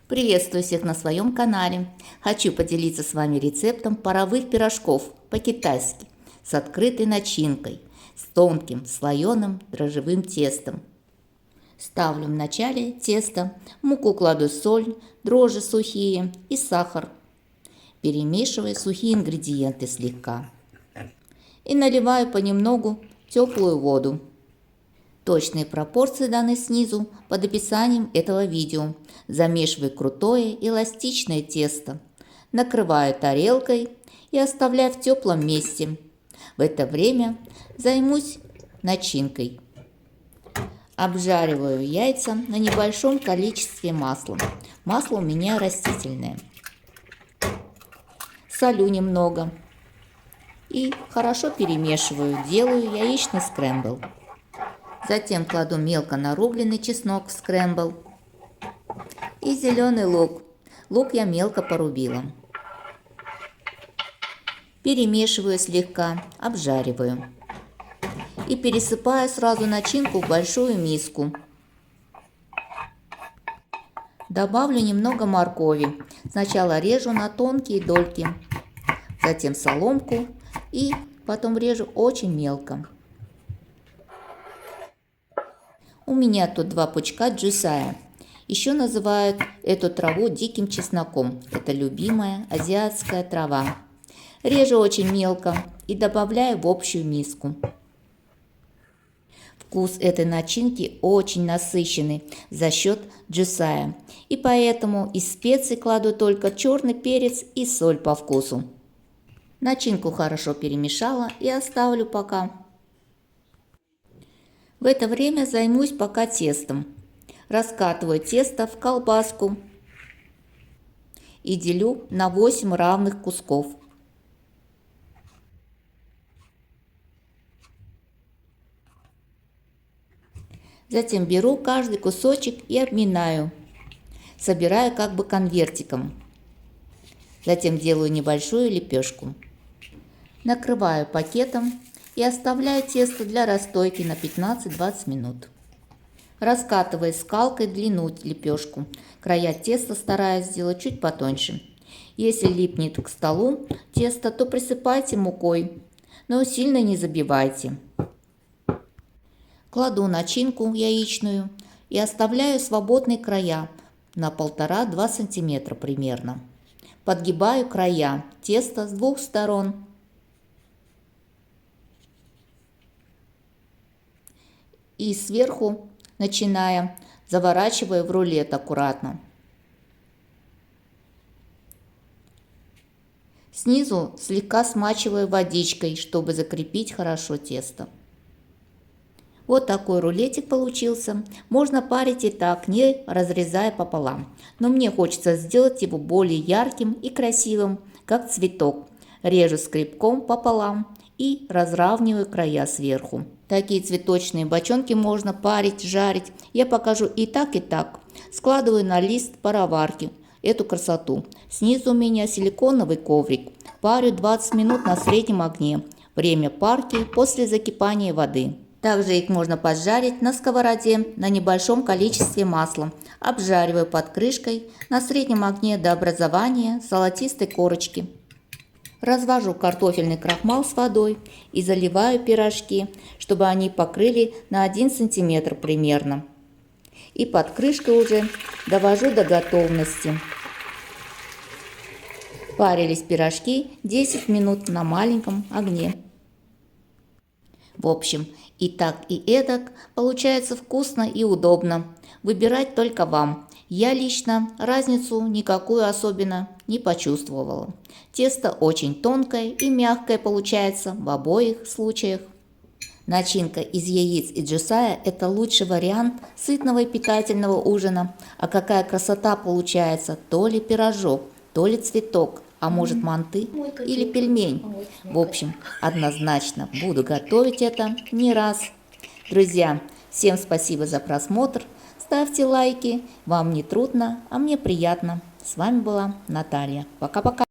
Приветствую всех на своем канале. Хочу поделиться с вами рецептом паровых пирожков по-китайски с открытой начинкой, с тонким слоеным дрожжевым тестом. Ставлю в начале тесто, в муку кладу соль, дрожжи сухие и сахар. Перемешиваю сухие ингредиенты слегка и наливаю понемногу теплую воду. Точные пропорции даны снизу под описанием этого видео. Замешиваю крутое эластичное тесто, накрываю тарелкой и оставляю в теплом месте. В это время займусь начинкой. Обжариваю яйца на небольшом количестве масла. Масло у меня растительное. Солю немного и хорошо перемешиваю. Делаю яичный скрэмбл. Затем кладу мелко нарубленный чеснок в скрэмбл и зеленый лук. Лук я мелко порубила. Перемешиваю слегка, обжариваю. И пересыпаю сразу начинку в большую миску. Добавлю немного моркови. Сначала режу на тонкие дольки, затем соломку и потом режу очень мелко. У меня тут 2 пучка джусая. Еще называют эту траву диким чесноком. Это любимая азиатская трава. Режу очень мелко и добавляю в общую миску. Вкус этой начинки очень насыщенный за счет джусая. И поэтому из специй кладу только черный перец и соль по вкусу. Начинку хорошо перемешала и оставлю пока. В это время займусь пока тестом. Раскатываю тесто в колбаску и делю на 8 равных кусков. Затем беру каждый кусочек и обминаю, собираю как бы конвертиком. Затем делаю небольшую лепешку. Накрываю пакетом и оставляю тесто для расстойки на 15-20 минут. Раскатываю скалкой длину лепешку. Края теста стараюсь сделать чуть потоньше. Если липнет к столу тесто, то присыпайте мукой, но сильно не забивайте. Кладу начинку яичную и оставляю свободные края на 1,5-2 см примерно. Подгибаю края теста с 2 сторон. И сверху, начиная, заворачиваю в рулет аккуратно. Снизу слегка смачиваю водичкой, чтобы закрепить хорошо тесто. Вот такой рулетик получился. Можно парить и так, не разрезая пополам. Но мне хочется сделать его более ярким и красивым, как цветок. Режу скребком пополам и разравниваю края сверху. Такие цветочные бочонки можно парить, жарить. Я покажу и так, и так. Складываю на лист пароварки эту красоту. Снизу у меня силиконовый коврик. Парю 20 минут на среднем огне. Время парки после закипания воды. Также их можно поджарить на сковороде на небольшом количестве масла. Обжариваю под крышкой на среднем огне до образования золотистой корочки. Развожу картофельный крахмал с водой и заливаю пирожки, чтобы они покрыли на 1 см примерно. И под крышкой уже довожу до готовности. Парились пирожки 10 минут на маленьком огне. В общем, и так, и эдак получается вкусно и удобно. Выбирать только вам. Я лично разницу никакую особенно не почувствовала. Тесто очень тонкое и мягкое получается в обоих случаях. Начинка из яиц и джусая – это лучший вариант сытного и питательного ужина. А какая красота получается! То ли пирожок, то ли цветок, а может манты или пельмень. В общем, однозначно буду готовить это не раз. Друзья, всем спасибо за просмотр. Ставьте лайки, вам не трудно, а мне приятно. С вами была Наталья. Пока-пока.